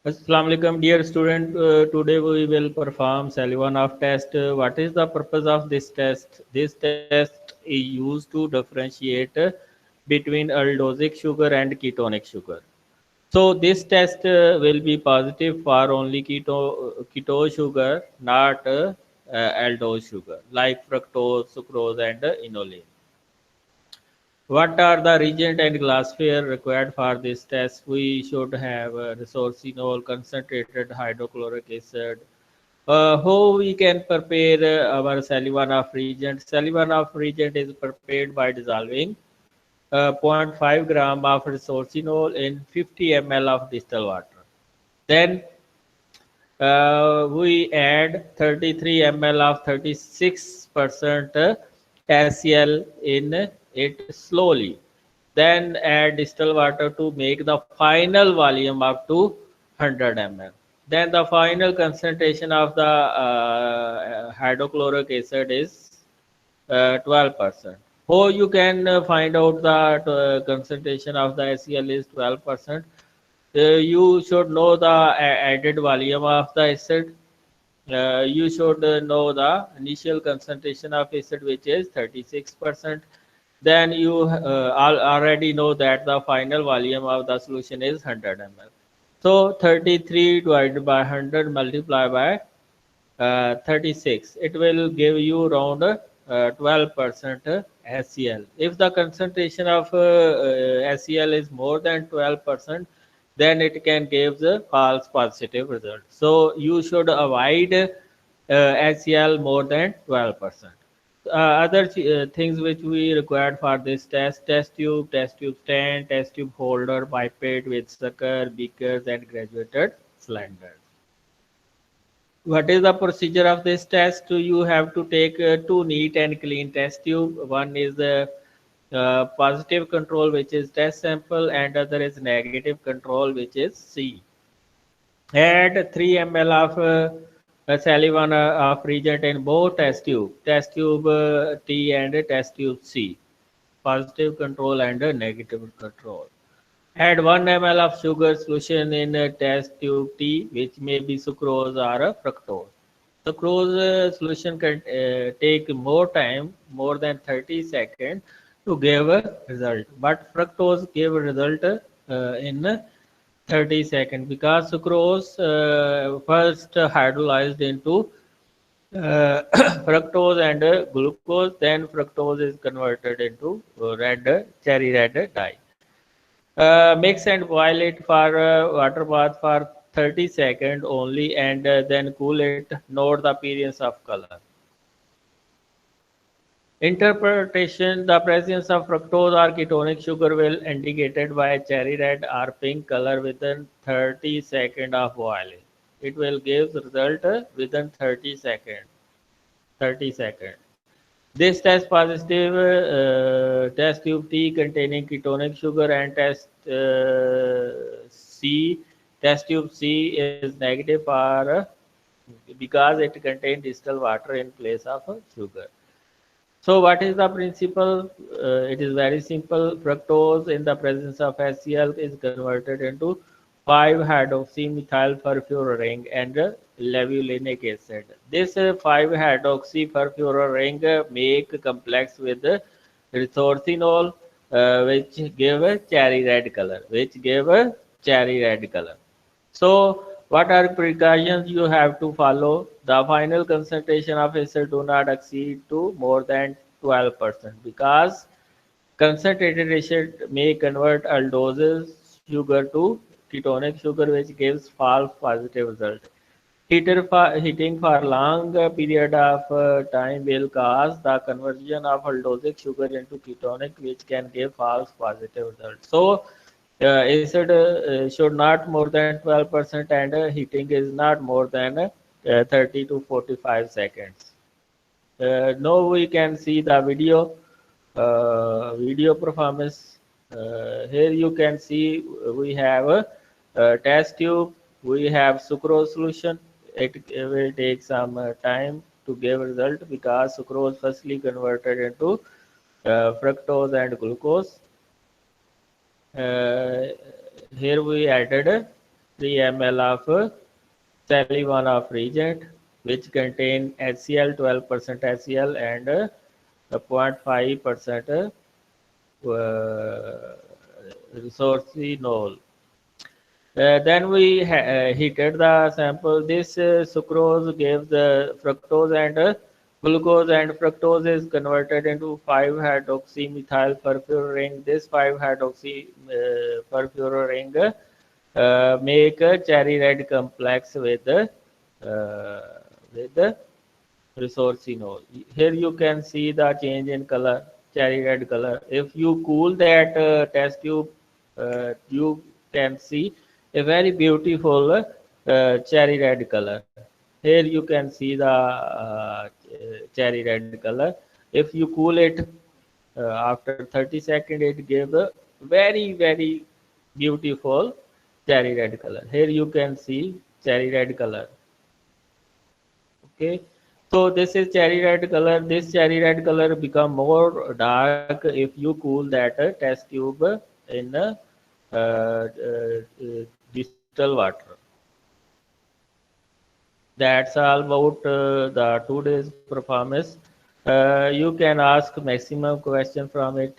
Assalamu alaikum, dear student. Today we will perform Sullivanov test. What is the purpose of this test? This test is used to differentiate between aldosic sugar and ketonic sugar. So this test will be positive for only keto sugar, not aldose sugar, like fructose, sucrose, and inulin. What are the reagent and glassware required for this test? We should have resorcinol, concentrated hydrochloric acid. How we can prepare our Sullivanov reagent? Sullivanov reagent is prepared by dissolving zero point 0.5 gram of resorcinol in 50 ml of distilled water. Then we add 33 ml of 36% HCl in it slowly. Then add distilled water to make the final volume up to 100 ml. Then the final concentration of the hydrochloric acid is 12%. How you can find out the concentration of the HCl is 12%? You should know the added volume of the acid. You should know the initial concentration of acid, which is 36%. Then you already know that the final volume of the solution is 100 ml. So 33 divided by 100 multiplied by 36. It will give you around 12% HCl. If the concentration of HCl is more than 12%, then it can give the false positive result. So you should avoid HCl more than 12%. Other things which we required for this test tube stand, test tube holder, pipette with sucker, beakers, and graduated cylinders. What is the procedure of this test? You have to take two neat and clean test tube. One is the positive control, which is test sample, and other is negative control, which is C. Add 3 ml of saliva of reagent in both test tube T and test tube C. Positive control and negative control. Add 1 ml of sugar solution in a test tube T, which may be sucrose or fructose. Sucrose solution can take more time, more than 30 seconds, to give a result. But fructose give a result in 30 seconds because sucrose first hydrolyzed into fructose and glucose, then fructose is converted into cherry red dye. Mix and boil it for water bath for 30 seconds only, and then cool it. Note the appearance of color. Interpretation: the presence of fructose or ketonic sugar will indicated by a cherry red or pink color within 30 seconds of boiling. It will give result within 30 seconds. 30 seconds. This test positive test tube T containing ketonic sugar and test tube C is negative for because it contains distilled water in place of sugar. So what is the principle? It is very simple. Fructose in the presence of HCl is converted into 5-hydroxymethyl furfuroring and levulinic acid. This 5-hydroxyfurfuroring make complex with resorcinol, which give a cherry red color. So, what are precautions you have to follow? The final concentration of acid do not exceed to more than 12% because concentrated acid may convert aldoses sugar to ketonic sugar, which gives false positive result. Heating for long period of time will cause the conversion of aldosic sugar into ketonic, which can give false positive results. So, acid should not more than 12%, and heating is not more than 30 to 45 seconds. Now we can see the video performance. Here you can see we have a test tube, we have sucrose solution. It will take some time to give result because sucrose firstly converted into fructose and glucose. Uh, Here we added 3 ml of Salivan of reagent, which contain HCl, 12% HCl and 0.5% resorcinol. Then we heated the sample. This sucrose gave the fructose and glucose, and fructose is converted into 5-hydroxymethyl furfural. This 5-hydroxy furfural ring make a cherry red complex with the resorcinol. Here you can see the change in color, cherry red color. If you cool that test tube, you can see a very beautiful cherry red color. Here you can see the cherry red color. If you cool it after 30 seconds, it gave a very beautiful cherry red color. Here you can see cherry red color. Okay, so this is cherry red color. This cherry red color become more dark if you cool that test tube in distilled water. That's all about the 2 days performance. You can ask maximum question from it.